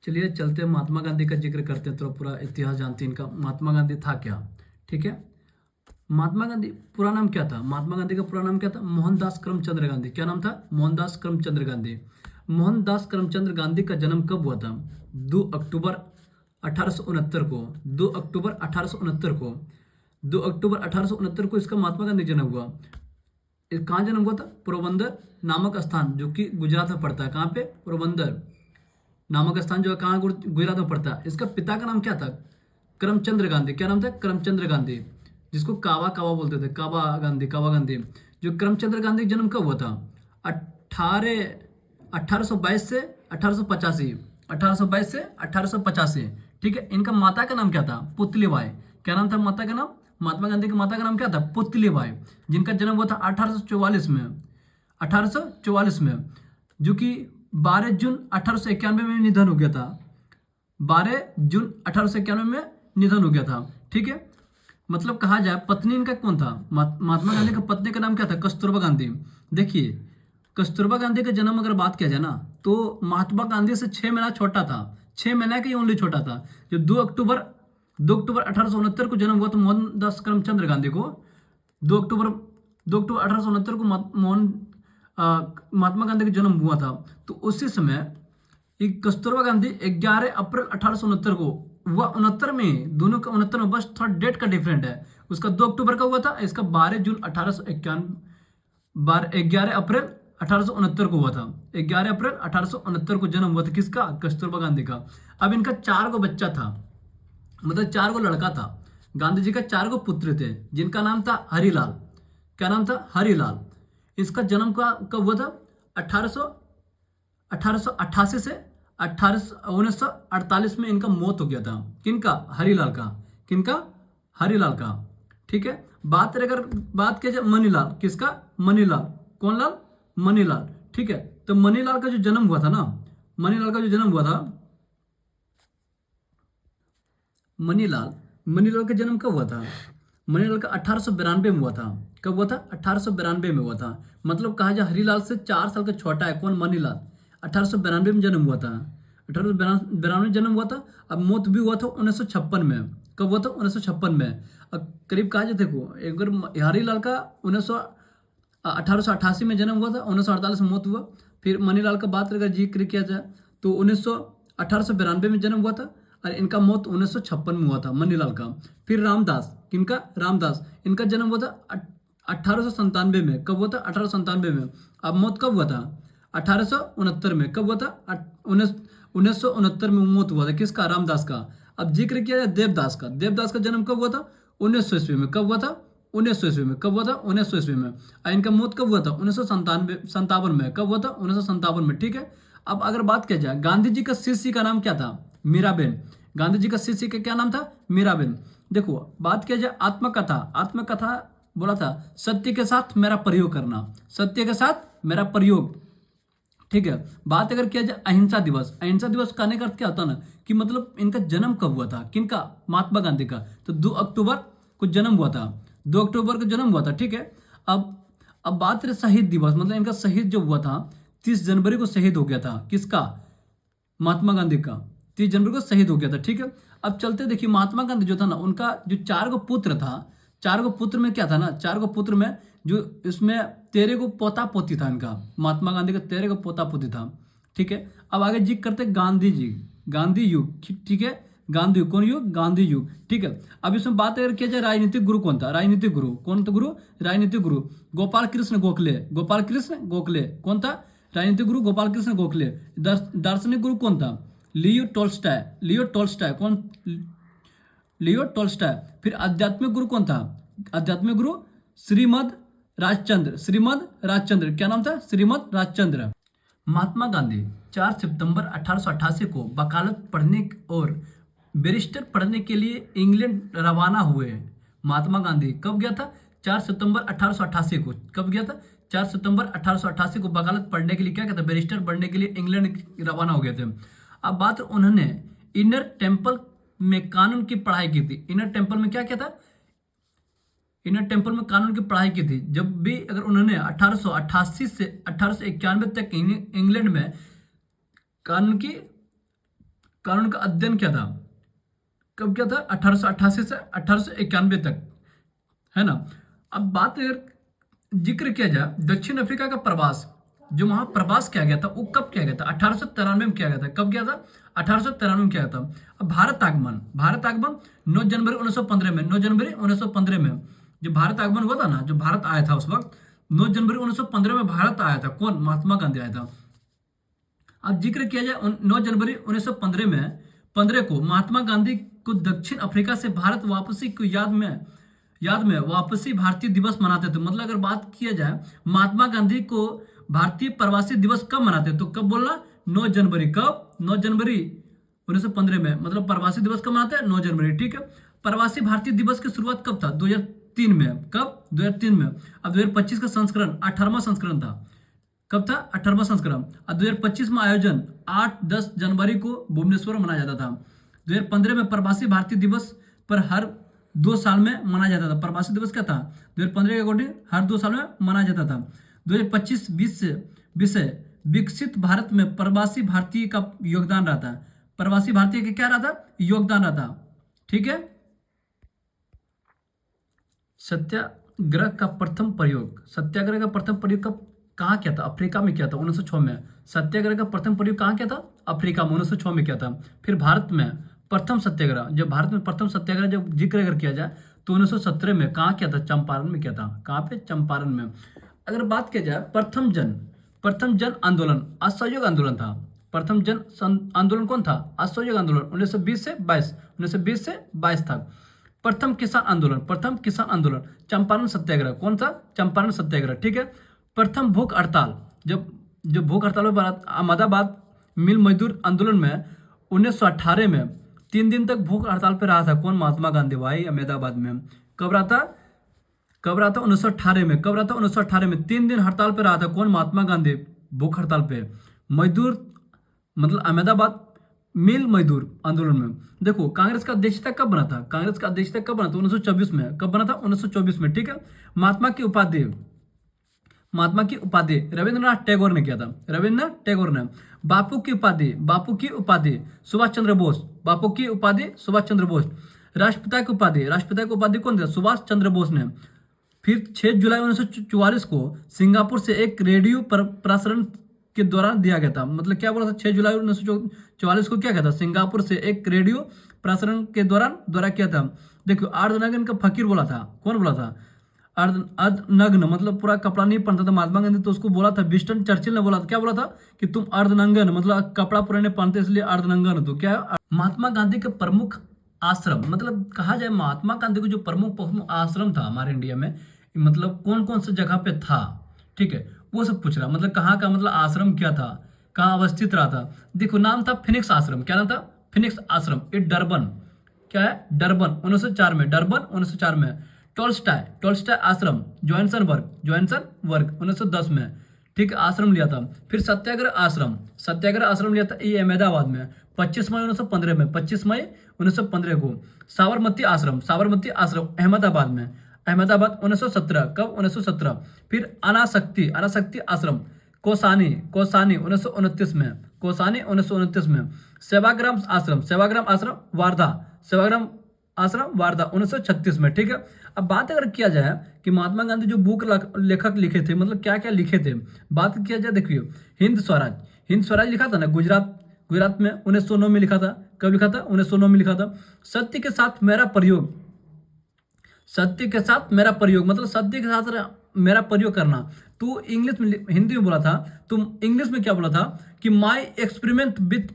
चलिए चलते हैं, महात्मा गांधी का जिक्र करते हैं, तो पूरा इतिहास जानते हैं इनका। महात्मा गांधी था क्या? ठीक है, महात्मा गांधी पूरा नाम क्या था? महात्मा गांधी का पूरा नाम क्या था? मोहनदास करमचंद गांधी। क्या नाम था? मोहनदास करमचंद गांधी। मोहनदास करमचंद गांधी का जन्म कब हुआ था? 2 अक्टूबर 1869 को। 2 अक्टूबर 1869 को 2 अक्टूबर 1869 को इसका महात्मा गांधी जन्म हुआ। कहाँ जन्म हुआ था? पोरबंदर नामक स्थान, जो कि गुजरात में पड़ता है। कहाँ पे? पोरबंदर नामक स्थान जो है कहाँ गुजरात में पड़ता है। इसका पिता का नाम क्या था? करमचंद्र गांधी। क्या नाम था? करमचंद्र गांधी, जिसको कावा कावा बोलते थे, कावा गांधी, कावा गांधी। जो करमचंद्र गांधी का जन्म कब हुआ था? 1822 से 1885। 1822 से 1885। ठीक है, इनका माता का नाम क्या था? पुतलीबाई। क्या नाम था माता का नाम? महात्मा गांधी की माता का नाम क्या था? पुतलीबाई, जिनका जन्म हुआ था 1844 में। 1844 में, जो कि 12 जून 1891 में निधन हो गया था। 12 जून 1891 में निधन हो गया था। ठीक है, मतलब कहा जाए पत्नी इनका कौन था? महात्मा गांधी का पत्नी का नाम क्या था? कस्तूरबा गांधी। देखिए, कस्तूरबा गांधी का जन्म अगर बात किया जाए ना, तो महात्मा गांधी से 6 महीना छोटा था। 6 महीना का ही ओनली छोटा था। जो 2 अक्टूबर 1869 को जन्म हुआ था मोहनदास करमचंद गांधी को। 2 अक्टूबर 1869 को महात्मा गांधी का जन्म हुआ था। तो उसी समय कस्तूरबा गांधी 11 अप्रैल 1869 को हुआ। 69 में, दोनों का 69 में, बस थोड़ा डेट का डिफरेंट है। उसका 2 अक्टूबर का हुआ था, इसका 12 जून 1891, 11 अप्रैल 1869 को हुआ था। 11 अप्रैल 1869 को जन्म हुआ था किसका? कस्तूरबा गांधी का। अब इनका 4 गो बच्चा था, मतलब 4 गो लड़का था। गांधी जी का 4 गो पुत्र थे, जिनका नाम था हरिलाल। क्या नाम था? हरिलाल। इसका जन्म कब हुआ था? 1888 से 1948 में इनका मौत हो गया था। किनका? हरिलाल का। किनका? हरिलाल का। ठीक है, बात किया जाए मनीलाल, किसका? मनीलाल। कौन लाल? मनीलाल। ठीक है, तो मनीलाल का जो जन्म हुआ था ना, मनीलाल का जो जन्म हुआ था, मनीलाल का जन्म कब हुआ था? मनीलाल का 1892 में हुआ था। कब हुआ था? 1892 में हुआ था। मतलब कहा जाए हरिलाल से 4 साल का छोटा है। कौन? मनीलाल। 1892 में जन्म हुआ था। 1892 में जन्म हुआ था। अब मौत भी हुआ था 1956 में। कब हुआ था? 1956 में। अब करीब कहा जाए, देखो, एक बार हरिलाल का 1888 में जन्म हुआ था, 1948 में मौत हुआ। फिर मनीलाल का बात अगर जिक्र किया जाए तो 1892 में जन्म हुआ था, और इनका मौत 1956 में हुआ था, मनीलाल का। फिर रामदास, किनका? रामदास। इनका जन्म हुआ था 1897 में। कब हुआ था? 1897 में। अब मौत कब हुआ था? 1869 में। कब हुआ था? 1969 में मौत हुआ था। किसका? रामदास का। अब जिक्र किया जाए देवदास का। देवदास का जन्म कब हुआ था? 1900 ईस्वी में। कब हुआ था? 1900 ईस्वी में। कब हुआ था? 1900 ईस्वी में। और इनका मौत कब हुआ था? 1957 में। कब हुआ था? 1957 में। ठीक है, अब अगर बात किया जाए गांधी जी का शिष्य का नाम क्या था? मीराबेन। गांधी जी का शिष्य का क्या नाम था? मीराबेन। देखो, बात किया जाए आत्मकथा। आत्मकथा बोला था सत्य के साथ मेरा प्रयोग करना। सत्य के साथ मेरा प्रयोग। ठीक है, बात अगर किया जाए अहिंसा दिवस। अहिंसा दिवस कहने का अर्थ क्या होता है ना, कि मतलब इनका जन्म कब हुआ था? किनका? महात्मा गांधी का। तो 2 अक्टूबर को जन्म हुआ था। 2 अक्टूबर को जन्म हुआ था। ठीक है, अब बात रही शहीद दिवस, मतलब इनका शहीद जो हुआ था 30 जनवरी को शहीद हो गया था। किसका? महात्मा गांधी का। 30 जनवरी को शहीद हो गया था। ठीक है, अब चलते, देखिए, महात्मा गांधी जो था ना, उनका जो 4 गो पुत्र था, 4 गो पुत्र में क्या था ना, 4 गो पुत्र में जो इसमें 13 गो पोता पोती था इनका। महात्मा गांधी का 13 गो पोता पोती था। ठीक है, अब आगे जिक्र करते गांधी जी, गांधी युग। ठीक है, गांधी युग। कौन युग? गांधी युग। ठीक है, अब इसमें बात अगर किया जाए राजनीतिक गुरु कौन था? राजनीतिक गुरु कौन था? गुरु, राजनीतिक गुरु गोपाल कृष्ण गोखले। गोपाल कृष्ण गोखले कौन था? राजनीतिक गुरु गोपाल कृष्ण गोखले। दार्शनिक गुरु कौन था? Leo Tolstoy. Leo Tolstoy. कौन? Leo Tolstoy. फिर आध्यात्मिक गुरु कौन था? आध्यात्मिक गुरु श्रीमद राजचंद्र। श्रीमद राजचंद्र। क्या नाम था? श्रीमद राजचंद्र। महात्मा गांधी 4 सितंबर 1888 को वकालत पढ़ने और बैरिस्टर पढ़ने के लिए इंग्लैंड रवाना हुए। महात्मा गांधी कब गया था? 4 सितंबर 1888 को। कब गया था? 4 सितंबर 1888 को वकालत पढ़ने के लिए, क्या कहता है, बैरिस्टर पढ़ने के लिए इंग्लैंड रवाना हो गए थे। अब बात, उन्होंने इनर टेम्पल में कानून की पढ़ाई की थी। इनर टेम्पल में क्या था? इनर टेम्पल में कानून की पढ़ाई की थी। जब भी अगर उन्होंने 1888 से 1891 तक इंग्लैंड में कानून की कानून का अध्ययन किया था। कब किया था? 1888 से 1891 तक, है ना। अब बात अगर जिक्र किया जाए दक्षिण अफ्रीका का प्रवास, जो वहां प्रवास किया गया था वो कब किया गया था? 1893 में किया गया था। कब किया था? 1893 में किया गया था। अब भारत आगमन 9 जनवरी 1915 में, 9 जनवरी 1915 में जो भारत आगमन हुआ था ना, जो भारत आया था उस वक्त 9 जनवरी 1915 में भारत आया था। कौन? महात्मा गांधी आया था। अब जिक्र किया जाए 9 जनवरी 1915 में 15 को महात्मा गांधी को दक्षिण अफ्रीका से भारत वापसी को याद में वापसी भारतीय दिवस मनाते थे। मतलब अगर बात किया जाए महात्मा गांधी को भारतीय प्रवासी दिवस कब मनाते, तो कब बोलना? 9 जनवरी। कब? 9 जनवरी 1915 में। मतलब प्रवासी दिवस कब मनाते हैं? 9 जनवरी। ठीक है। प्रवासी भारतीय दिवस की शुरुआत कब था? 2003 में। कब? 2003 में। अब 2025 का संस्करण 18वां संस्करण था। कब था? 18वां संस्करण। और 2025 में आयोजन 8-10 जनवरी को भुवनेश्वर में मनाया जाता था। 2015 में प्रवासी भारतीय दिवस पर हर 2 साल में मनाया जाता था। प्रवासी दिवस क्या था? 2015 के अकॉर्डिंग हर 2 साल में मनाया जाता था। 2025-20 से विषय विकसित भारत में प्रवासी भारतीय का योगदान रहता है। प्रवासी भारतीय का क्या रहता? योगदान रहता। ठीक है। सत्याग्रह का प्रथम प्रयोग कब कहाँ किया था? अफ्रीका में किया था 1906 में। सत्याग्रह का प्रथम प्रयोग कहाँ किया था? अफ्रीका में 1906 में किया था। फिर भारत में प्रथम सत्याग्रह, जब भारत में प्रथम सत्याग्रह जब जिक्र अगर किया जाए तो 1917 में कहाँ किया था? चंपारण में किया था। कहाँ पे? चंपारण में। अगर बात किया जाए प्रथम जन आंदोलन असहयोग आंदोलन था। प्रथम जन आंदोलन कौन था? असहयोग आंदोलन 1920 से 22 था। प्रथम किसान आंदोलन चंपारण सत्याग्रह। कौन सा? चंपारण सत्याग्रह। ठीक है। प्रथम भूख हड़ताल, जब भूख हड़ताल में अहमदाबाद मिल मजदूर आंदोलन में 1918 में 3 दिन तक भूख हड़ताल पे रहा था। कौन? महात्मा गांधी भाई, अहमदाबाद में। कब रहा था? 1918 में। कब रहा था? 1918 में 3 दिन हड़ताल पे रहा था। कौन? महात्मा गांधी भूख हड़ताल पे। मजदूर मतलब अहमदाबाद मिल मजदूर आंदोलन में। देखो कांग्रेस का अध्यक्षता कब बना था? 1924 में। कब बना था? 1924 में। ठीक है। महात्मा की उपाधि रविंद्रनाथ टैगोर ने किया था। रविंद्रनाथ टैगोर ने। बापू की उपाधि सुभाष चंद्र बोस। बापू की उपाधि सुभाष चंद्र बोस। राष्ट्रपिता की उपाधि कौन दिया? सुभाष चंद्र बोस ने। फिर 6 जुलाई 1944 को सिंगापुर से एक रेडियो प्रसारण के दौरान दिया गया था। मतलब क्या बोला था? 6 जुलाई 1944 को क्या किया था? सिंगापुर से एक रेडियो प्रसारण के दौरा किया था। देखो अर्धनग्न का फकीर बोला था। कौन बोला था? अर्धनग्न मतलब पूरा कपड़ा नहीं पहनता था महात्मा गांधी, तो उसको बोला था विंस्टन चर्चिल ने बोला था। क्या बोला था? कि तुम अर्धनग्न मतलब कपड़ा पूरा नहीं पहनते इसलिए अर्धनग्न। तो क्या महात्मा गांधी के प्रमुख आश्रम, मतलब कहा जाए महात्मा गांधी को जो प्रमुख आश्रम था हमारे इंडिया में, मतलब कौन कौन सी जगह पे था, ठीक है, वो सब पूछ रहा। मतलब कहाँ का मतलब आश्रम क्या था, कहाँ अवस्थित रहा था। देखो नाम था फिनिक्स आश्रम। क्या नाम था? फिनिक्स आश्रम। ये डरबन, क्या है? डरबन 1904 में। डरबन 1904 में। टोल्स्टाय आश्रम जोहान्सबर्ग 1910 में। ठीक है, आश्रम लिया था। फिर सत्याग्रह आश्रम लिया था ये अहमदाबाद में 25 मई 1915 में। 25 मई 1915 को। साबरमती आश्रम अहमदाबाद में। अहमदाबाद 1917। कब? 1917। फिर अनाशक्ति आश्रम कोसानी 1929 में। कोसानी 1929 में। सेवाग्राम आश्रम वार्धा 1936 में। ठीक है। अब बात अगर किया जाए कि महात्मा गांधी जो बुक लेखक लिखे थे, मतलब क्या क्या लिखे थे, बात किया जाए देखिए हिंद स्वराज लिखा था ना गुजरात में 1909 में लिखा था। कब लिखा था? 1909 में लिखा था। सत्य के साथ मेरा प्रयोग मतलब सत्य के साथ मेरा प्रयोग करना। तो इंग्लिश में हिंदी में बोला था, तुम इंग्लिश में क्या बोला था कि माई एक्सपेरिमेंट विथ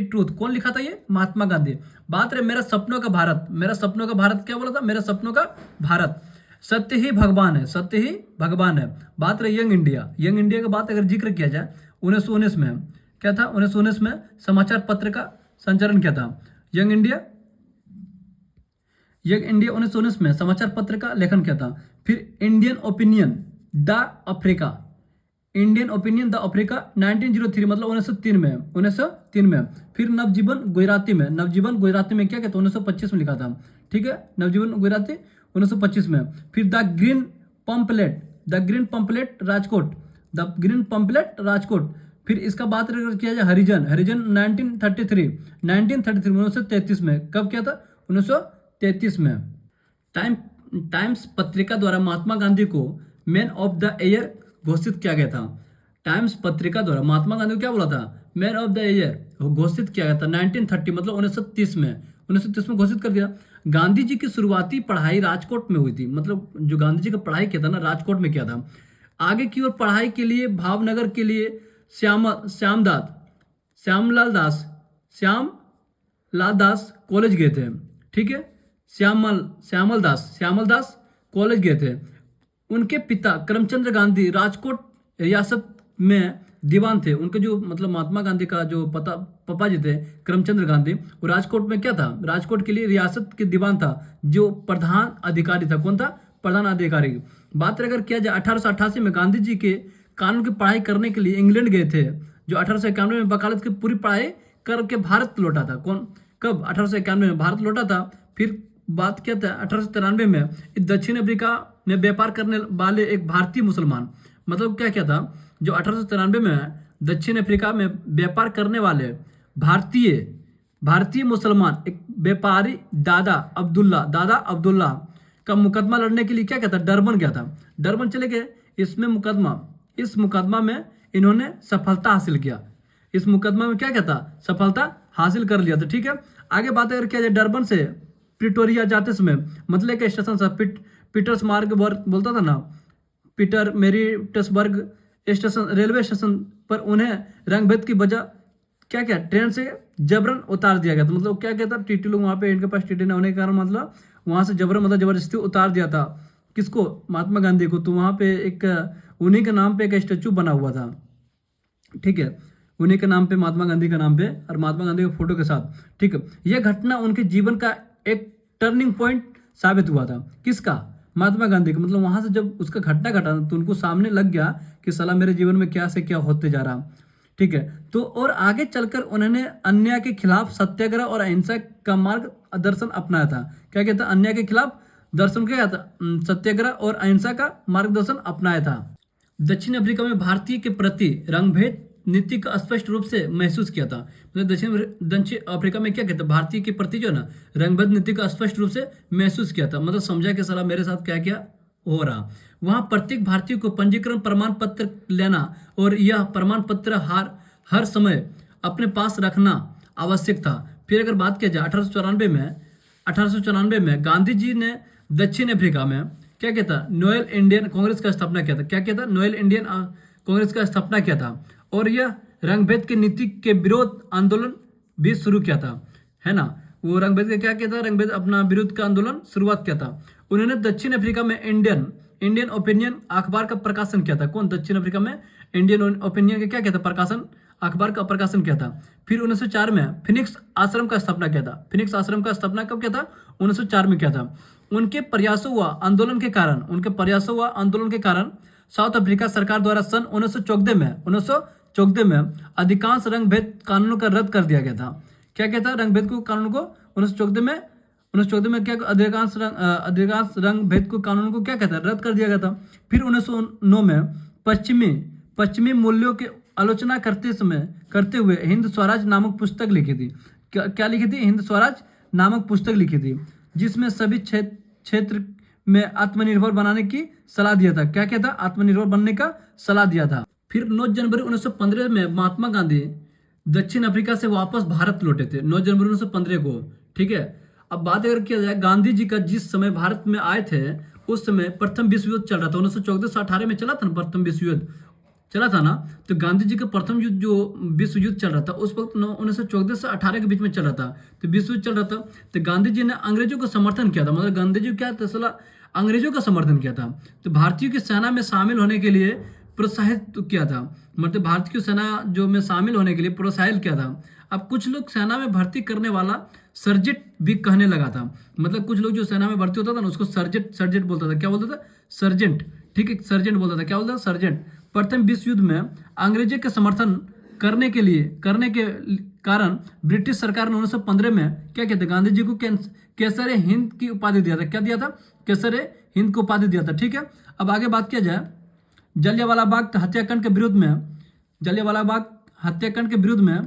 ट्रूथ। कौन लिखा था ये? महात्मा गांधी। बात रहे मेरा सपनों का भारत क्या बोला था? मेरा सपनों का भारत। सत्य ही भगवान है। बात रहे यंग इंडिया का बात अगर जिक्र किया जाए 1919 में क्या था? 1919 में समाचार पत्र का संचालन किया था। यंग इंडिया 1919 में समाचार पत्र का लेखन किया था। फिर इंडियन ओपिनियन द अफ्रीका 1903 मतलब 1903 में। फिर नवजीवन गुजराती में क्या कहते हैं? 1925 में लिखा था। ठीक है, नवजीवन गुजराती 1925 में। फिर द ग्रीन पंपलेट राजकोट फिर इसका बात अगर किया जाए हरिजन, हरिजन 1933 में, कब किया था? 1933 में। टाइम्स पत्रिका द्वारा महात्मा गांधी को मैन ऑफ द ईयर घोषित किया गया था। टाइम्स पत्रिका द्वारा महात्मा गांधी को क्या बोला था? मैन ऑफ द ईयर घोषित किया गया था 1930 मतलब 1930 में, 1930 में घोषित कर दिया। गांधी जी की शुरुआती पढ़ाई राजकोट में हुई थी, मतलब जो गांधी जी का पढ़ाई किया था ना राजकोट में किया था। आगे की ओर पढ़ाई के लिए भावनगर के लिए श्यामलाल दास कॉलेज गए थे। ठीक है, श्यामल दास कॉलेज गए थे। उनके पिता करमचंद गांधी राजकोट रियासत में दीवान थे। उनके जो मतलब महात्मा गांधी का जो पापा जी थे करमचंद गांधी, वो राजकोट में क्या था? राजकोट के लिए रियासत के दीवान था, जो प्रधान अधिकारी था। कौन था? प्रधान अधिकारी। बात अगर किया जाए 1888 में गांधी जी के कानून की पढ़ाई करने के लिए इंग्लैंड गए थे, जो 1891 में वकालत की पूरी पढ़ाई करके भारत लौटा था। कौन? कब? 1891 में भारत लौटा था। फिर बात किया था 1893 में दक्षिण अफ्रीका में व्यापार करने वाले एक भारतीय मुसलमान, मतलब क्या था, जो 1893 में दक्षिण अफ्रीका में व्यापार करने वाले भारतीय मुसलमान एक व्यापारी दादा अब्दुल्ला का मुकदमा लड़ने के लिए क्या कहता? डरबन गया था। डरबन चले गए। इस मुकदमा में इन्होंने सफलता हासिल किया। इस मुकदमा में क्या कहता? सफलता हासिल कर लिया था। ठीक है, आगे बात अगर किया जाए डरबन से प्रिटोरिया जाते समय, मतलब के स्टेशन था पीटर्सबर्ग बोलता था ना, Peter Maritzburg station, railway station पर उन्हें रंगभेद की वजह क्या ट्रेन से जबरन उतार दिया गया था। मतलब क्या कहता? टीटी लोग वहाँ पे, इनके पास टीटी न होने के कारण मतलब वहाँ से जबरन मतलब जबरदस्ती उतार दिया था। किसको? महात्मा गांधी को। तो वहाँ पे एक उन्हीं के नाम पे एक स्टेचू बना हुआ था। ठीक है, उन्हीं के नाम पे, महात्मा गांधी के नाम पे, और महात्मा गांधी के फोटो के साथ। ठीक है, यह घटना उनके जीवन का एक टर्निंग पॉइंट साबित हुआ था। किसका? महात्मा गांधी का। मतलब वहां से जब उसका घटना घटा तो उनको सामने लग गया कि साला मेरे जीवन में क्या से क्या होते जा रहा। ठीक है, तो और आगे चलकर उन्होंने अन्याय के खिलाफ सत्याग्रह और अहिंसा का मार्ग दर्शन अपनाया था। क्या कहता? अन्याय के खिलाफ दर्शन क्या था? सत्याग्रह और अहिंसा का मार्गदर्शन अपनाया था। दक्षिण अफ्रीका में भारतीय के प्रति रंगभेद नीति का स्पष्ट रूप से महसूस किया था। मतलब दक्षिण अफ्रीका में क्या कहते? भारतीय के प्रति जो है ना रंगभेद नीति का स्पष्ट रूप से महसूस किया था। मतलब समझा कि साला मेरे साथ क्या क्या हो रहा। वहां प्रत्येक भारतीय को पंजीकरण प्रमाण पत्र लेना और यह प्रमाण पत्र हर समय अपने पास रखना आवश्यक था। फिर अगर बात किया जाए 1894 में गांधी जी ने दक्षिण अफ्रीका में क्या कहता? नोएल इंडियन कांग्रेस का स्थापना किया था। क्या कहता? नोएल इंडियन कांग्रेस का स्थापना किया था। और यह रंगभेद की नीति के विरोध आंदोलन भी शुरू किया था, है ना। वो रंगभेद का क्या किया था? रंगभेद अपना विरोध का आंदोलन शुरुआत किया था। उन्होंने दक्षिण अफ्रीका में इंडियन ओपिनियन अखबार का प्रकाशन किया था। कौन? दक्षिण अफ्रीका में इंडियन ओपिनियन का क्या किया था? प्रकाशन, अखबार का प्रकाशन किया था। फिर 1904 में फिनिक्स आश्रम का स्थापना किया था। फिनिक्स आश्रम का स्थापना कब किया था? 1904 में किया था। उनके प्रयासों हुआ आंदोलन के कारण साउथ अफ्रीका सरकार द्वारा सन 1914 में अधिकांश रंगभेद कानूनों का रद्द कर दिया गया था। क्या कहता है? रंगभेद को कानून को 1914 में क्या अधिकांश रंगभेद को कानून को क्या कहता है? रद्द कर दिया गया था। फिर 1909 में पश्चिमी मूल्यों की आलोचना करते हुए हिंद स्वराज नामक पुस्तक लिखी थी। क्या लिखी थी? हिंद स्वराज नामक पुस्तक लिखी थी, जिसमें सभी क्षेत्र में आत्मनिर्भर बनाने की सलाह दिया था। क्या कहता? आत्मनिर्भर बनने का सलाह दिया था। फिर 9 जनवरी 1915 में महात्मा गांधी दक्षिण अफ्रीका से वापस भारत लौटे थे, 9 जनवरी 1915 को। ठीक है, अब बात अगर किया जाए गांधी जी का जिस समय भारत में आए थे उस समय प्रथम विश्व युद्ध चल रहा था। 1914 से 18 में चला था ना, प्रथम विश्व युद्ध चला था ना। तो गांधी जी का प्रथम युद्ध जो विश्व युद्ध चल रहा था उस वक्त 1914 से 18 के बीच में चल रहा था। तो विश्व युद्ध चल रहा था, तो गांधी जी ने अंग्रेजों का समर्थन किया था। मतलब गांधी जी क्या था? अंग्रेजों का समर्थन किया था। तो भारतीयों की सेना में शामिल होने के लिए प्रोत्साहित किया था। मतलब भारतीय सेना जो में शामिल होने के लिए प्रोत्साहित किया था। अब कुछ लोग सेना में भर्ती करने वाला सर्जेंट भी कहने लगा था। मतलब कुछ लोग जो सेना में भर्ती होता था ना उसको सर्जेंट बोलता था। क्या बोलता था? सर्जेंट। ठीक है, सर्जेंट बोलता था। क्या बोलता था? सर्जेंट। प्रथम विश्व युद्ध में अंग्रेजों के समर्थन करने के कारण ब्रिटिश सरकार ने 1915 में क्या कहते? गांधी जी को केसरे हिंद की उपाधि दिया था। क्या दिया था? केसरे हिंद को उपाधि दिया था। ठीक है, अब आगे बात किया जाए जलियांवाला बाग हत्याकांड के विरोध में जलियांवाला बाग हत्याकांड के विरुद्ध में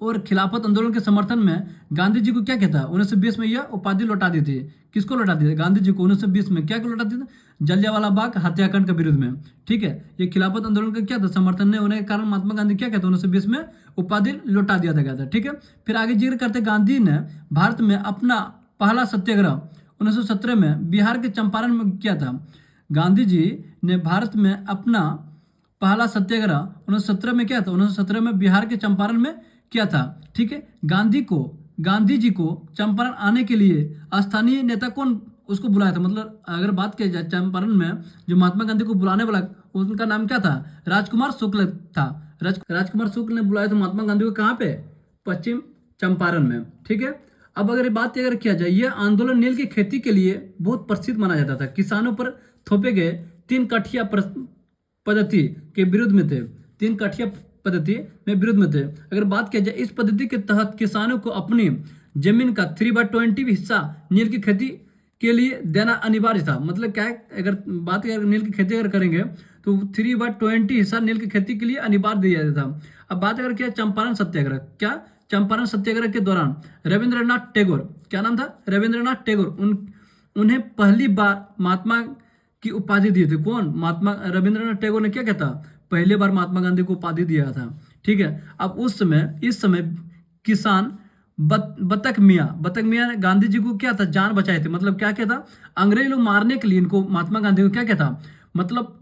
और खिलाफत आंदोलन के समर्थन में गांधी जी को क्या कहता है 1920 में यह उपाधि लौटा दी थी। किसको लौटा दी थी? गांधी जी को 1920 में क्या लौटा दी थी? जलियांवाला बाग हत्याकांड के विरुद्ध में। ठीक है, ये खिलाफत आंदोलन का क्या था? समर्थन नहीं होने के कारण महात्मा गांधी क्या कहते हैं 1920 में उपाधि लौटा दिया गया था। ठीक है, फिर आगे जिक्र करते गांधी ने भारत में अपना पहला सत्याग्रह 1917 में बिहार के चंपारण में किया था। गांधी जी ने भारत में अपना पहला सत्याग्रह 1917 में क्या था? 1917 में बिहार के चंपारण में किया था। ठीक है, गांधी जी को चंपारण आने के लिए स्थानीय नेता कौन उसको बुलाया था? मतलब अगर बात की जाए चंपारण में जो महात्मा गांधी को बुलाने वाला उनका नाम क्या था? राजकुमार शुक्ल था। राजकुमार शुक्ल ने बुलाया था महात्मा गांधी को कहाँ पे? पश्चिम चंपारण में। ठीक है, अब अगर बात अगर किया जाए, यह आंदोलन नील की खेती के लिए बहुत प्रसिद्ध माना जाता था। किसानों पर थोपे गए 3 कठिया पद्धति के विरुद्ध में थे। 3 कठिया पद्धति में विरुद्ध में थे। अगर बात किया जाए, इस पद्धति के तहत किसानों को अपनी जमीन का 3/20 हिस्सा नील की खेती के लिए देना अनिवार्य था। मतलब क्या है, अगर बात अगर नील की खेती अगर करेंगे तो 3/20 हिस्सा नील की खेती के लिए अनिवार्य दिया जाता था। अब बात अगर किया चंपारण सत्याग्रह, क्या चंपारण सत्याग्रह के दौरान रविंद्रनाथ टैगोर, क्या नाम था? रविंद्रनाथ टैगोर, उन्हें पहली बार महात्मा की उपाधि दी थी। कौन? महात्मा रविंद्रनाथ टैगोर ने क्या कहता? पहली बार महात्मा गांधी को उपाधि दिया था। ठीक है, अब इस समय किसान बतक मियाँ ने गांधी जी को क्या था? जान बचाए थे। मतलब क्या कहता? अंग्रेज लोग मारने के लिए इनको महात्मा गांधी को क्या कहता? मतलब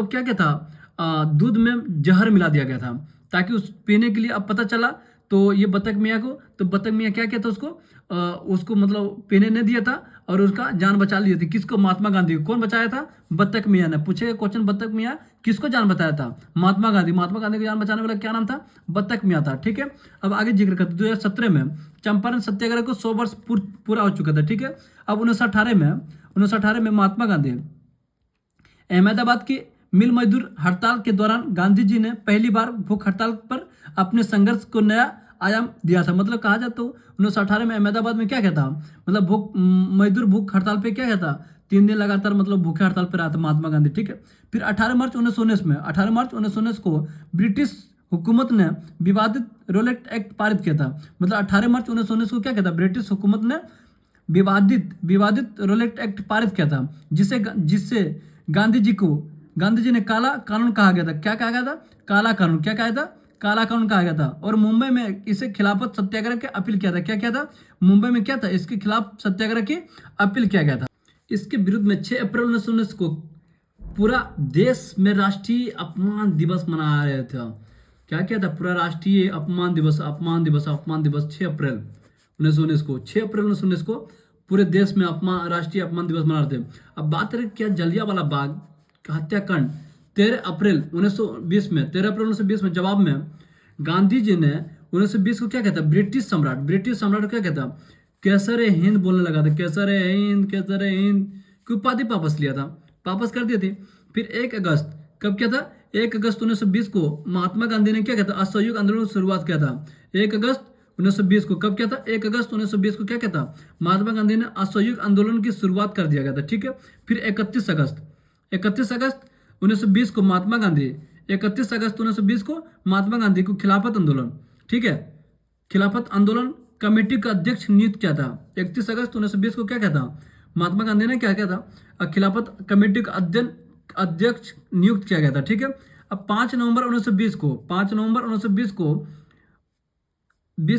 क्या कहता? दूध में जहर मिला दिया गया था ताकि उस पीने के लिए। अब पता चला तो ये बतक मियाँ को, तो बतक मियाँ क्या कहता? उसको मतलब पीने नहीं दिया था और उसका जान बचा लिया थी। किसको? महात्मा गांधी को। कौन बचाया था? बतक मियाँ ने। पूछेगा क्वेश्चन, बतक मियाँ किसको जान बताया था? महात्मा गांधी को जान बचाने वाला क्या नाम था? बतक मियाँ था। ठीक है, अब आगे जिक्र करते 2017 में चंपारण सत्याग्रह को 100 वर्ष पूरा हो चुका था। ठीक है, अब 1918 में महात्मा गांधी अहमदाबाद की मिल मजदूर हड़ताल के दौरान गांधी जी ने पहली बार भूख हड़ताल पर अपने संघर्ष को नया आयाम दिया था। मतलब कहा जाए तो 1918 में अहमदाबाद में क्या कहता? मतलब मजदूर भूख हड़ताल पे क्या कहता? 3 दिन लगातार मतलब भूखे हड़ताल पर रहा था महात्मा गांधी। ठीक है, फिर 18 मार्च 1919 को ब्रिटिश हुकूमत ने विवादित रोलेट एक्ट पारित किया था। मतलब 18 मार्च 1919 को क्या कहता? ब्रिटिश हुकूमत ने विवादित रोलेट एक्ट पारित किया था, जिससे गांधी जी ने काला कानून कहा गया था। क्या कहा गया था? काला कानून। क्या कहा था? काला कानून कहा गया था। और मुंबई में इसे खिलाफत सत्याग्रह की अपील किया था। क्या था? मुंबई में क्या था? इसके खिलाफ सत्याग्रह की अपील किया गया था। इसके विरुद्ध में 6 अप्रैल 1919 को पूरा देश में राष्ट्रीय अपमान दिवस मनाया रहे थे। क्या था? पूरा राष्ट्रीय अपमान दिवस 6 अप्रैल 1919 को 6 अप्रैल 1919 को पूरे देश में राष्ट्रीय अपमान दिवस मना रहे थे। अब बात करें क्या जलियांवाला बाग हत्याकांड 13 अप्रैल 1920 में जवाब में गांधी जी ने 1920 को क्या कहता? ब्रिटिश सम्राट को क्या कहता? कैसर हिंद बोलने लगा था। कैसर हिंद की उपाधि वापस कर दिए थे। फिर 1 अगस्त कब क्या था? 1 अगस्त 1920 को महात्मा गांधी ने क्या कहता? असहयोग आंदोलन की शुरुआत किया था। 1 अगस्त 1920 को कब क्या था? 1 अगस्त 1920 को क्या कहता? महात्मा गांधी ने असहयोग आंदोलन की शुरुआत कर दिया गया था। ठीक है, फिर 31 अगस्त 1920 को महात्मा गांधी को खिलाफत आंदोलन, ठीक है, खिलाफत आंदोलन कमेटी का अध्यक्ष नियुक्त किया था। 31 अगस्त 1920 को क्या कहता? महात्मा गांधी ने क्या था? खिलाफत कमेटी का अध्यक्ष नियुक्त किया गया था। ठीक है, अब 5 नवंबर 1920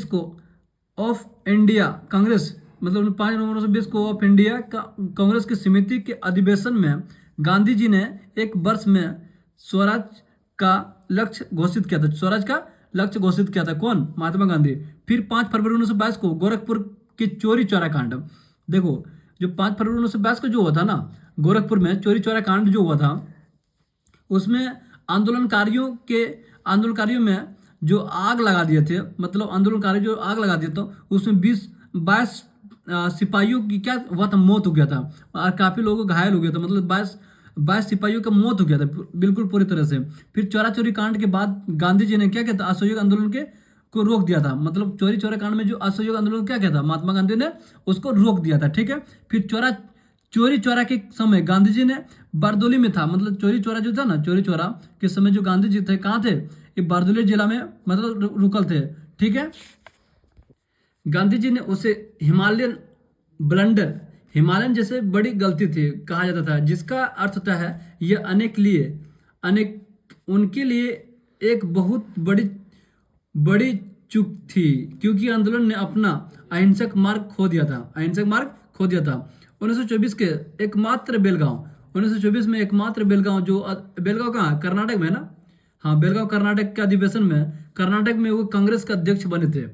को ऑफ इंडिया कांग्रेस, मतलब 5 नवंबर 1920 को ऑफ इंडिया कांग्रेस की समिति के अधिवेशन में गांधी जी ने एक वर्ष में स्वराज का लक्ष्य घोषित किया था। कौन? महात्मा गांधी। फिर 5 फरवरी 1922 को गोरखपुर के चोरी चौरा कांड, देखो जो 5 फरवरी 1922 को जो हुआ था ना, गोरखपुर में चोरी चौरा कांड जो हुआ था, उसमें आंदोलनकारियों में जो आग लगा दिए थे, मतलब आंदोलनकारी जो आग लगा दिए थे, उसमें 22 सिपाहियों की क्या हुआ था? मौत हो गया था और काफी लोगों घायल हो गया था। मतलब 22 सिपाहियों का मौत हो गया था बिल्कुल पूरी तरह से। फिर चौरा चोरी कांड के बाद गांधी जी ने क्या कहता? असहयोग आंदोलन को रोक दिया था। मतलब चोरी चौरा कांड में जो असहयोग आंदोलन क्या कहता? महात्मा गांधी ने उसको रोक दिया था। ठीक है, फिर चोरी चौरा के समय गांधी जी ने बारदोली में था, मतलब चोरी चौरा जो था ना, चोरी चौरा के समय जो गांधी जी थे कहाँ थे, ये बारदोली जिला में मतलब रुकल थे। ठीक है, गांधी जी ने उसे हिमालयन ब्लंडर, हिमालयन जैसे बड़ी गलती थी कहा जाता था, जिसका अर्थ होता है यह अनेक उनके लिए एक बहुत बड़ी चूक थी, क्योंकि आंदोलन ने अपना अहिंसक मार्ग खो दिया था। 1924 के एकमात्र बेलगांव 1924 में एकमात्र बेलगांव जो बेलगांव कहाँ, कर्नाटक में है ना, हाँ बेलगांव कर्नाटक के अधिवेशन में कर्नाटक में वो कांग्रेस का अध्यक्ष बने थे।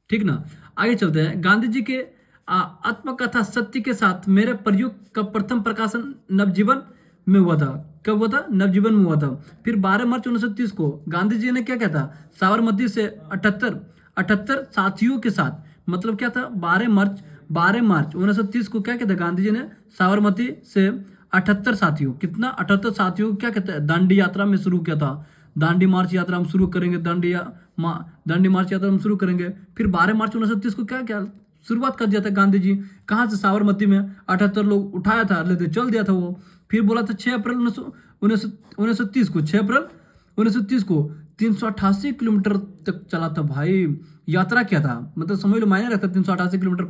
ठीक ना, आगे चलते हैं। गांधी जी के आत्मकथा सत्य के साथ मेरे प्रयोग का प्रथम प्रकाशन नवजीवन में हुआ था। कब हुआ था? नवजीवन में हुआ था। फिर 12 मार्च 1930 को गांधी जी ने क्या किया था, साबरमती से 78 साथियों के साथ, मतलब क्या था, 12 मार्च 1930 को क्या किया था गांधी जी ने, साबरमती से 78 साथियों, कितना 78 साथियों को क्या कहते हैं, दांडी यात्रा में शुरू किया था। दांडी मार्च यात्रा हम शुरू करेंगे, दांडी मार्च यात्रा हम शुरू करेंगे। फिर 12 मार्च 1930 को क्या शुरुआत कर दिया था गांधी जी, कहाँ से, साबरमती में 78 लोग उठाया था, लेते चल दिया था वो। फिर बोला था 6 अप्रैल 1930 को 6 अप्रैल 1930 को 388 किलोमीटर तक चला था भाई, यात्रा किया था, मतलब समझ लो मायने रखता, 388 किलोमीटर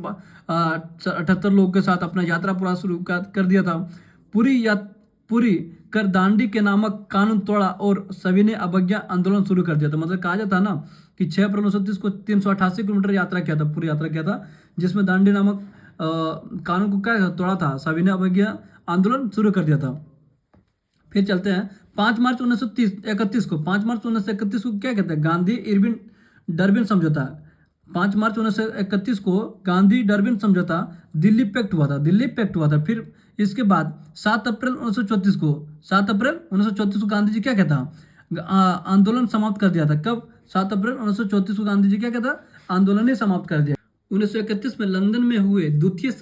78 लोगों के साथ अपना यात्रा पूरा शुरू कर दिया था। पूरी कर दांडी के नामक कानून तोड़ा और सविनय अवज्ञा आंदोलन शुरू कर दिया था। मतलब कहा जाता ना कि 6 अप्रैल 1930 को 388 किलोमीटर यात्रा किया था, पूरी यात्रा किया था, जिसमें दांडी नामक कानून को क्या तोड़ा था, सविनय अवज्ञा आंदोलन शुरू कर दिया था। फिर चलते हैं 5 मार्च 1931 को, 5 मार्च 1931 को क्या कहते हैं, गांधी इरविन डर्बिन समझौता। 5 मार्च 1931 को गांधी डर्बिन समझौता दिल्ली पैक्ट हुआ था। फिर इसके बाद 7 अप्रैल 1934 को गांधी जी क्या कहता, आंदोलन समाप्त कर दिया था। कब? 7 अप्रैल 1934 को गांधी जी क्या कहता, आंदोलन ही समाप्त कर दिया। 1931 में लंदन में हुए द्वितीय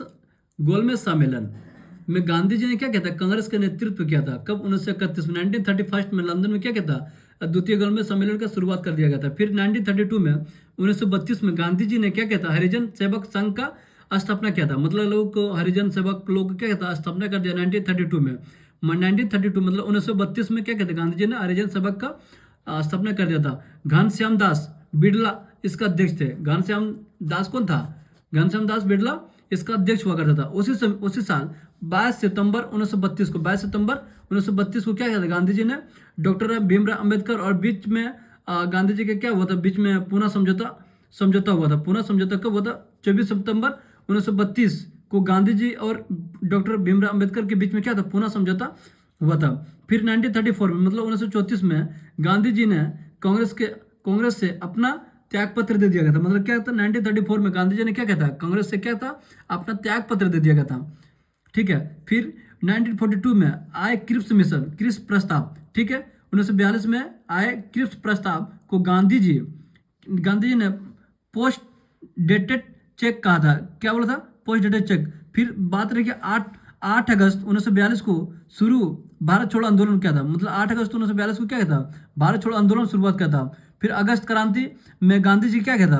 गोलमेज सम्मेलन में गांधी जी ने क्या कहता, कांग्रेस का नेतृत्व किया था। कब? 1931 में 1931 में लंदन में क्या कहता, द्वितीय गोलमेज सम्मेलन का शुरुआत कर दिया गया था। फिर 1932 में 1932 में गांधी जी ने क्या कहता, हरिजन सेवक संघ का स्थापना किया था। मतलब लोगों को हरिजन सेवक लोग क्या कहता, स्थापना कर दिया 1932 में। 1932 मतलब 1932 में क्या कहते, गांधी जी ने हरिजन सेवक का स्थापना कर दिया था। घनश्याम दास बिड़ला इसका अध्यक्ष थे। घनश्याम दास कौन था? घनश्याम दास बिड़ला इसका अध्यक्ष हुआ करता था। उसी साल 22 सितंबर 1932 को क्या किया था गांधी जी ने, डॉक्टर भीमराव अंबेडकर और बीच में गांधी जी का क्या हुआ था, बीच में पूना समझौता हुआ था। पूना समझौता कब हुआ था? 24 सितंबर 1932 को गांधी जी और डॉक्टर भीमराव अंबेडकर के बीच में क्या था, पूना समझौता हुआ था। फिर 1934 में मतलब 1934 में गांधी जी ने कांग्रेस से अपना त्याग पत्र दे दिया गया था। मतलब क्या था, 1934 में गांधी जी ने क्या कहता, कांग्रेस से क्या था, अपना त्याग पत्र दे दिया गया था। ठीक है, फिर 1942 में आए क्रिप्स प्रस्ताव। ठीक है, 1942 में आए क्रिप्स प्रस्ताव को गांधी जी ने पोस्ट डेटेड चेक कहा था। क्या बोला था? Post dated cheque. फिर बात रही 8 अगस्त 1942 को शुरू भारत छोड़ो आंदोलन किया था। मतलब 8 अगस्त 1942 को क्या कहता, भारत छोड़ो आंदोलन शुरुआत किया था। फिर अगस्त क्रांति में गांधी जी क्या कहता,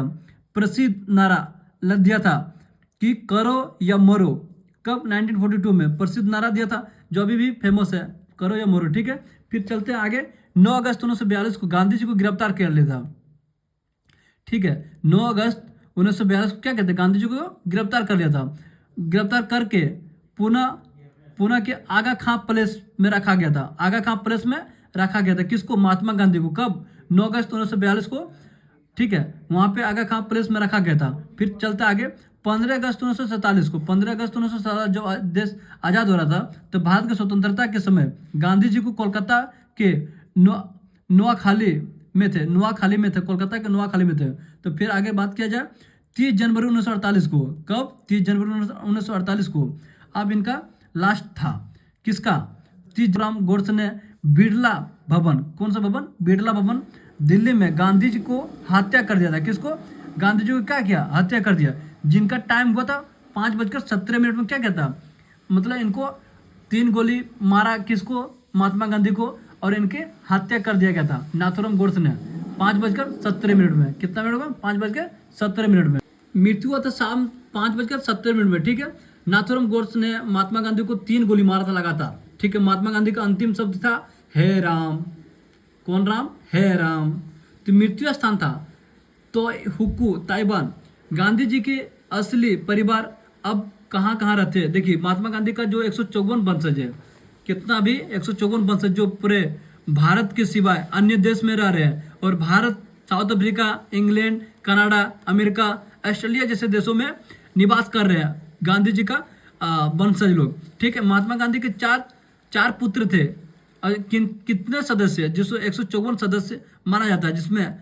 प्रसिद्ध नारा लग दिया था कि करो या मरो। कब? 1942 में प्रसिद्ध नारा दिया था, जो अभी भी फेमस है, करो या मरो। ठीक है, फिर चलते हैं आगे। 9 अगस्त 1942 को गांधी जी को गिरफ्तार कर लिया था। ठीक है, 9 अगस्त 1942 को क्या कहते हैं, गांधी जी को गिरफ्तार कर लिया था। गिरफ्तार करके पुणे के आगा खां पैलेस में रखा गया था। आगा खां पैलेस में रखा गया था किसको? महात्मा गांधी को। कब? 9 अगस्त 1942 को। ठीक है, वहां पे आगा खां पैलेस में रखा गया था। फिर चलते आगे 15 अगस्त 1947 को, 15 अगस्त 1947 जब देश आजाद हो रहा था, तो भारत की स्वतंत्रता के समय गांधी जी को कोलकाता के नोआखाली में थे, कोलकाता के नोआखाली में थे। तो फिर आगे बात किया जाए 30 जनवरी 1948 को। कब? 30 जनवरी 1948 को। अब इनका लास्ट था किसका? 30 राम गोडसे ने बिड़ला भवन, कौन सा भवन? बिड़ला भवन दिल्ली में गांधी जी को हत्या कर दिया था। किसको? गांधी जी को क्या किया? हत्या कर दिया। जिनका टाइम हुआ था 5:17 में। क्या कहता, मतलब इनको 3 गोली मारा, किसको? महात्मा गांधी को, और इनके हत्या कर दिया गया था नाथूराम गोडसे ने 5:17 में। कितना मिनट हुआ? 5:17 में। मृत्यु हुआ था शाम 5:17 में। ठीक है, नाथुराम गोड्से ने महात्मा गांधी को 3 गोली मारा था लगातार, ठीक है। महात्मा गांधी का अंतिम शब्द था हे राम। कौन राम? हे राम। तो मृत्यु स्थान था तो हुक्कू, ताइवान। गांधी जी के असली परिवार अब कहाँ कहाँ रहते हैं? देखिए, महात्मा गांधी का जो 154 वंशज है, कितना भी 154 वंशज जो पूरे भारत के सिवाय अन्य देश में रह रहे हैं, और Bharat, south Africa, England, Canada, America, Australia जैसे देशों में निवास कर रहे हैं गांधी जी का वंशज लोग, ठीक है। महात्मा गांधी के चार पुत्र थे। और कितने सदस्य? जिसको 154 सदस्य माना जाता है, जिसमें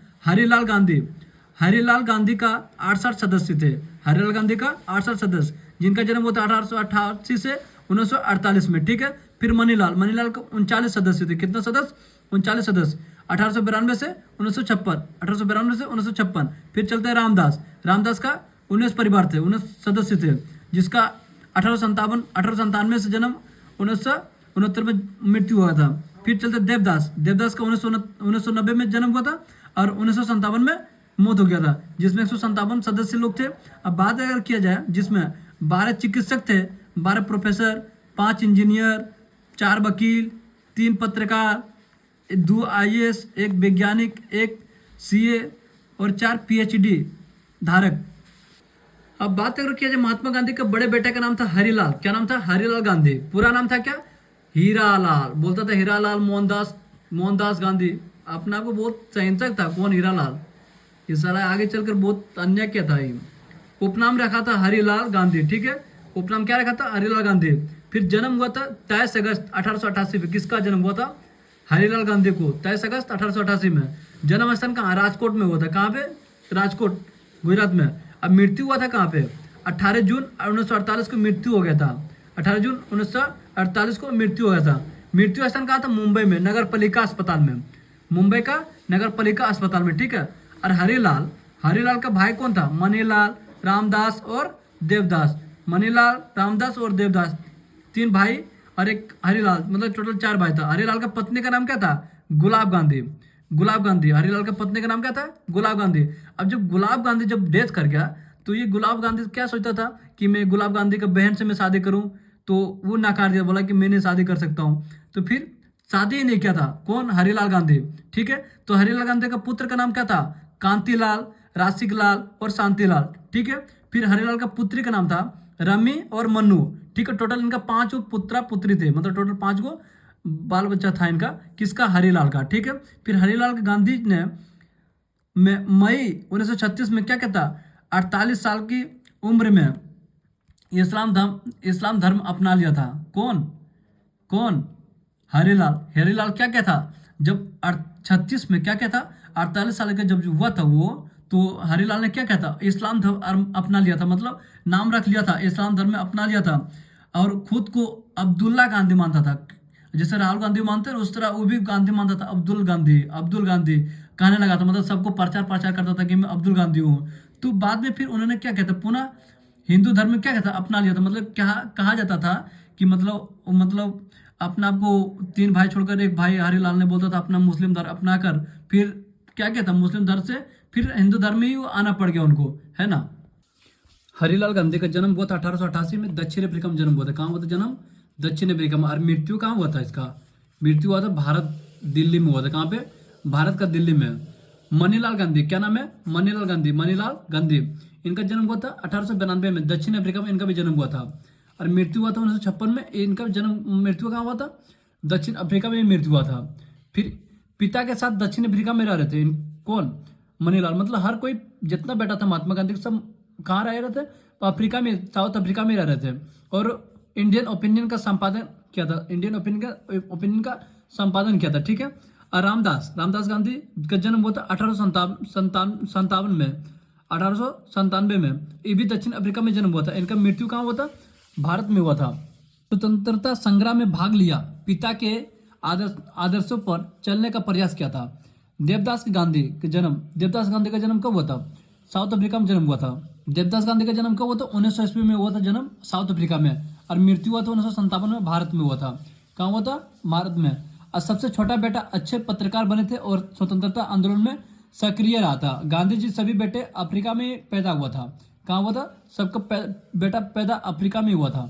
हरिलाल गांधी का 68 सदस्य थे। हरिलाल गांधी का 68 सदस्य, जिनका जन्म हुआ था 1888 से 1948 में, ठीक है। फिर मनीलाल का 39 सदस्य थे। कितना सदस्य? 39 सदस्य। 1892 से 1956। फिर चलते हैं रामदास का 19 परिवार थे, 19 सदस्य थे, जिसका 1897 से जन्म 1969 में मृत्यु हुआ था। फिर चलते देवदास का 1990 में जन्म हुआ था और 1957 में मौत हो गया था, जिसमें 157 सदस्य लोग थे। अब बात अगर किया जाए, जिसमें 12 चिकित्सक थे, 12 प्रोफेसर, 5 इंजीनियर, 4 वकील, 3 पत्रकार, 2 IAS, 1 वैज्ञानिक, 1 CA और 4 PhD धारक। अब बात अगर किया जाए महात्मा गांधी का बड़े बेटे का नाम था हरिलाल। क्या नाम था? हरिलाल गांधी। पूरा नाम था क्या? हीरालाल। बोलता था हीरालाल मोहनदास गांधी। अपना को बहुत संहिंसक था। कौन? हीरालाल। ये साला आगे चलकर बहुत अन्याय किया था। उपनाम रखा था हरिलाल गांधी, ठीक है। उपनाम क्या रखा था? हरिलाल गांधी। फिर जन्म हुआ था 23 अगस्त 1888 में। किसका जन्म हुआ था? हरिलाल गांधी को 23 अगस्त 1888 में। जन्म स्थान कहाँ? राजकोट में हुआ था। कहाँ पे? राजकोट, गुजरात में। अब मृत्यु हुआ था कहाँ पे? 18 जून 1948 को मृत्यु हो गया था। 18 जून 1948 को मृत्यु हो गया था। मृत्यु स्थान कहाँ था? मुंबई में, नगर पालिका अस्पताल में। मुंबई का नगर पालिका अस्पताल में, ठीक है। और हरिलाल का भाई कौन था? मनीलाल, रामदास और देवदास। मनीलाल, रामदास और देवदास, 3 भाई और एक हरिलाल, मतलब टोटल 4 भाई था। हरिलाल का पत्नी का नाम क्या था? गुलाब गांधी। हरिलाल का पत्नी का नाम क्या था? गुलाब गांधी। अब जब गुलाब गांधी जब डेथ कर गया, तो ये गुलाब गांधी क्या सोचता था कि मैं गुलाब गांधी का बहन से मैं शादी करूं, तो वो नकार दिया, बोला कि मैं नहीं शादी कर सकता हूं। तो फिर शादी ही नहीं किया था। कौन? हरिलाल गांधी, ठीक है। तो हरिलाल गांधी का पुत्र का नाम क्या था? कांतिलाल, राशिकलाल और शांतिलाल, ठीक है। फिर हरिलाल का पुत्री का नाम था रमी और मन्नू, ठीक है। टोटल इनका 5 पुत्रा पुत्री थे, मतलब टोटल 5 गो बाल बच्चा था इनका। किसका? हरिलाल का, ठीक है। फिर हरिलाल गांधी ने मई 1936 में क्या कहता? 48 साल की उम्र में इस्लाम धर्म अपना लिया था। कौन? हरिलाल क्या कहता? जब 36 में क्या कहता? 48 साल का जब हुआ था वो, तो हरिलाल ने क्या कहता? इस्लाम धर्म अपना लिया था, मतलब नाम रख लिया था, इस्लाम धर्म में अपना लिया था। और खुद को अब्दुल्ला गांधी मानता था। जैसे राहुल गांधी मानते हैं, उस तरह वो भी गांधी मानता था। अब्दुल गांधी कहने लगा था, मतलब सबको प्रचार करता था कि मैं अब्दुल गांधी हूँ। तो बाद में फिर उन्होंने क्या कहता? पुनः हिंदू धर्म में क्या कहता? अपना लिया था। मतलब क्या कहा जाता था कि मतलब अपना आपको 3 भाई छोड़कर एक भाई हरिलाल ने बोलता था अपना मुस्लिम धर्म अपना कर, फिर क्या कहता? मुस्लिम धर्म से फिर हिंदू धर्म में ही आना पड़ गया उनको, है ना। हरिलाल गांधी का जन्म हुआ था 1888 में, दक्षिण अफ्रीका में जन्म हुआ था। कहाँ हुआ था जन्म? दक्षिण अफ्रीका में। और मृत्यु कहाँ हुआ था इसका? मृत्यु हुआ था भारत, दिल्ली में हुआ था। कहाँ पे? भारत का दिल्ली में। मनीलाल गांधी, क्या नाम है? मनीलाल गांधी। इनका जन्म हुआ था 1892 में, दक्षिण अफ्रीका में इनका भी जन्म हुआ था। और मृत्यु हुआ था 1956 में। इनका मृत्यु कहाँ हुआ था? दक्षिण अफ्रीका में मृत्यु हुआ था। फिर पिता के साथ दक्षिण अफ्रीका में रह रहे थे। कौन? मनीलाल। मतलब हर कोई जितना बेटा था महात्मा गांधी सब कहाँ रह रहे थे? अफ्रीका में, साउथ अफ्रीका में रह रहे थे। और इंडियन ओपिनियन का संपादन किया था, ओपिनियन का संपादन किया था, ठीक है। और रामदास गांधी का जन्म हुआ था 1897 में, 1897 में। ये भी दक्षिण अफ्रीका में जन्म हुआ था। इनका मृत्यु कहाँ हुआ था? भारत में हुआ था। स्वतंत्रता संग्राम में भाग लिया, पिता के आदर्शों पर चलने का प्रयास किया था। देवदास गांधी का जन्म कब हुआ था? साउथ अफ्रीका में जन्म हुआ था। देवदास गांधी का जन्म कब हुआ था? 1900 ईस्वी में हुआ था जन्म, साउथ अफ्रीका में। और मृत्यु हुआ था 1957 में, भारत में हुआ था। कहाँ हुआ था? भारत में। और सबसे छोटा बेटा अच्छे पत्रकार बने थे और स्वतंत्रता आंदोलन में सक्रिय रहा था। गांधी जी सभी बेटे अफ्रीका में पैदा हुआ था। कहाँ हुआ था? सबका बेटा पैदा अफ्रीका में हुआ था।